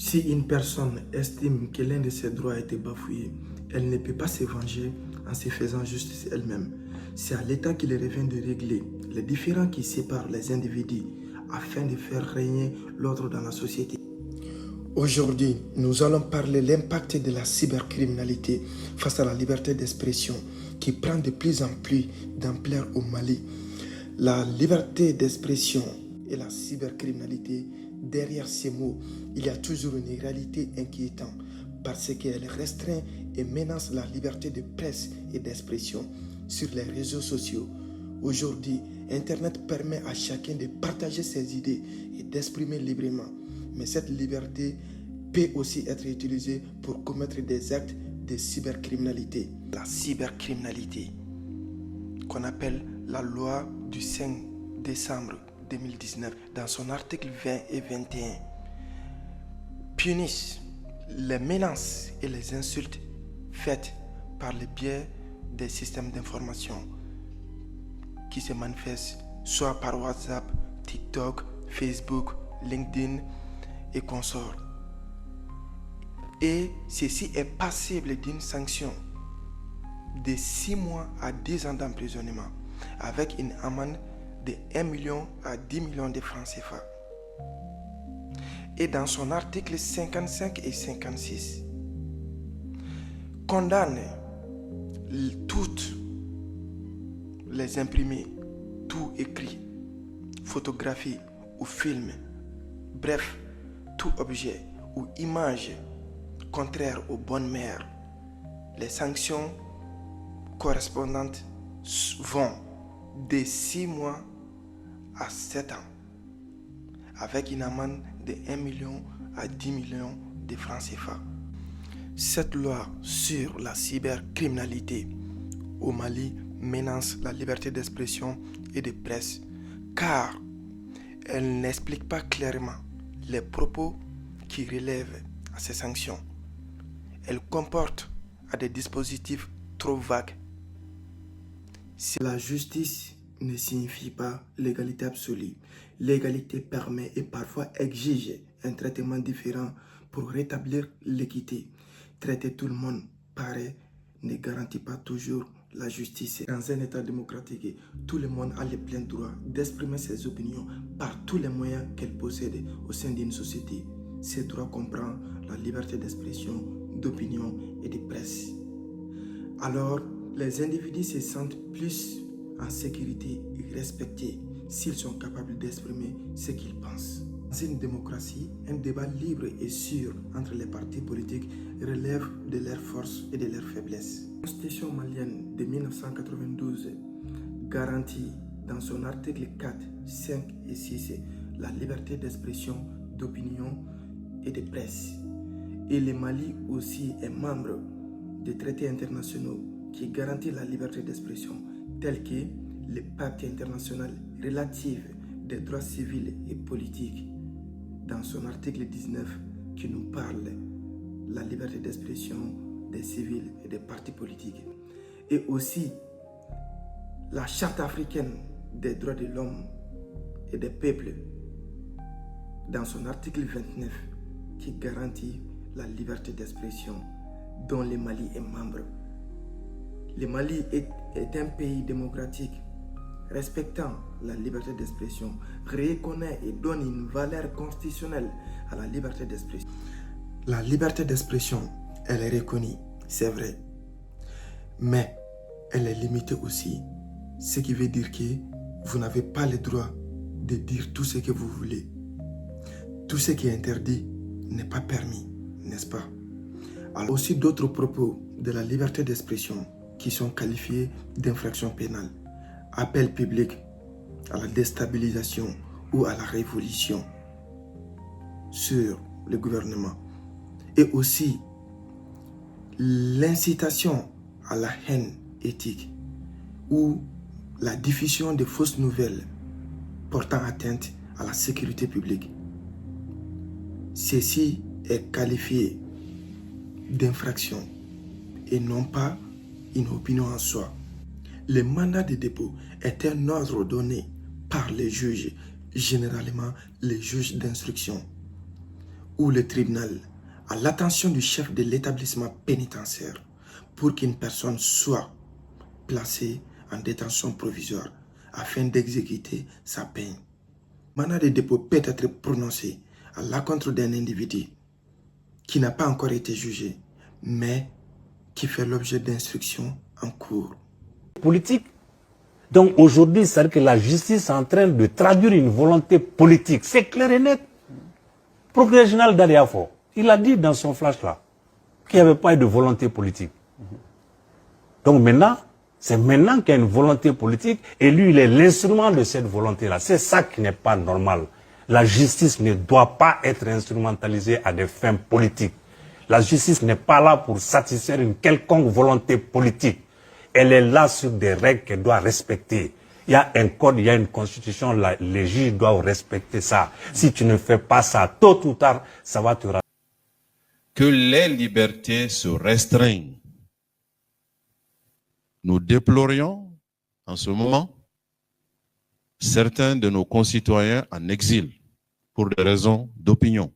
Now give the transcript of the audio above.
Si une personne estime que l'un de ses droits a été bafoué, elle ne peut pas se venger en se faisant justice elle-même. C'est à l'État qu'il revient de régler les différends qui séparent les individus afin de faire régner l'ordre dans la société. Aujourd'hui, nous allons parler de l'impact de la cybercriminalité face à la liberté d'expression qui prend de plus en plus d'ampleur au Mali. La liberté d'expression et la cybercriminalité, derrière ces mots, il y a toujours une réalité inquiétante parce qu'elle restreint et menace la liberté de presse et d'expression sur les réseaux sociaux. Aujourd'hui, Internet permet à chacun de partager ses idées et d'exprimer librement. Mais cette liberté peut aussi être utilisée pour commettre des actes de cybercriminalité. La cybercriminalité, qu'on appelle la loi du 5 décembre 2019, dans son article 20 et 21, punissent les menaces et les insultes faites par le biais des systèmes d'information qui se manifestent soit par WhatsApp, TikTok, Facebook, LinkedIn et consorts. Et ceci est passible d'une sanction de 6 mois à 10 ans d'emprisonnement avec une amende de 1 million à 10 millions de francs CFA. Et dans son article 55 et 56, condamne toutes les imprimés, tout écrit, photographie ou film, bref, tout objet ou image contraire aux bonnes mœurs. Les sanctions correspondantes vont de 6 mois à 7 ans, avec une amende de 1 million à 10 millions de francs CFA. Cette loi sur la cybercriminalité au Mali menace la liberté d'expression et de presse, car elle n'explique pas clairement les propos qui relèvent à ces sanctions. Elle comporte des dispositifs trop vagues. Si la justice ne signifie pas l'égalité absolue, l'égalité permet et parfois exige un traitement différent pour rétablir l'équité. Traiter tout le monde pareil ne garantit pas toujours la justice. Dans un État démocratique, tout le monde a le plein droit d'exprimer ses opinions par tous les moyens qu'elle possède au sein d'une société. Ces droits comprennent la liberté d'expression, d'opinion et de presse. Alors, les individus se sentent plus en sécurité et respectés s'ils sont capables d'exprimer ce qu'ils pensent. Dans une démocratie, un débat libre et sûr entre les partis politiques relève de leurs forces et de leurs faiblesses. La Constitution malienne de 1992 garantit dans son article 4, 5 et 6 la liberté d'expression, d'opinion et de presse. Et le Mali aussi est membre des traités internationaux qui garantissent la liberté d'expression, tels que le Pacte international relatif des droits civils et politiques, dans son article 19 qui nous parle de la liberté d'expression des civils et des partis politiques. Et aussi la Charte africaine des droits de l'homme et des peuples, dans son article 29 qui garantit la liberté d'expression dont le Mali est membre. Le Mali est un pays démocratique respectant la liberté d'expression, reconnaît et donne une valeur constitutionnelle à la liberté d'expression. La liberté d'expression, elle est reconnue, c'est vrai, mais elle est limitée aussi, ce qui veut dire que vous n'avez pas le droit de dire tout ce que vous voulez. Tout ce qui est interdit n'est pas permis, n'est-ce pas? Alors aussi d'autres propos de la liberté d'expression qui sont qualifiés d'infractions pénales. Appel public à la déstabilisation ou à la révolution sur le gouvernement. Et aussi l'incitation à la haine éthique ou la diffusion de fausses nouvelles portant atteinte à la sécurité publique. Ceci est qualifié d'infraction et non pas une opinion en soi. Le mandat de dépôt est un ordre donné par les juges, généralement les juges d'instruction, ou le tribunal a l'attention du chef de l'établissement pénitentiaire pour qu'une personne soit placée en détention provisoire afin d'exécuter sa peine. Mandat de dépôt peut être prononcé à l'encontre d'un individu qui n'a pas encore été jugé, mais qui fait l'objet d'instructions en cours. Politique. Donc aujourd'hui, c'est-à-dire que la justice est en train de traduire une volonté politique. C'est clair et net. Procureur général Dadiafo, il a dit dans son flash là qu'il n'y avait pas eu de volonté politique. Donc maintenant, c'est maintenant qu'il y a une volonté politique et lui, il est l'instrument de cette volonté-là. C'est ça qui n'est pas normal. La justice ne doit pas être instrumentalisée à des fins politiques. La justice n'est pas là pour satisfaire une quelconque volonté politique. Elle est là sur des règles qu'elle doit respecter. Il y a un code, il y a une constitution, les juges doivent respecter ça. Si tu ne fais pas ça, tôt ou tard, ça va te... Que les libertés se restreignent. Nous déplorions en ce moment certains de nos concitoyens en exil pour des raisons d'opinion.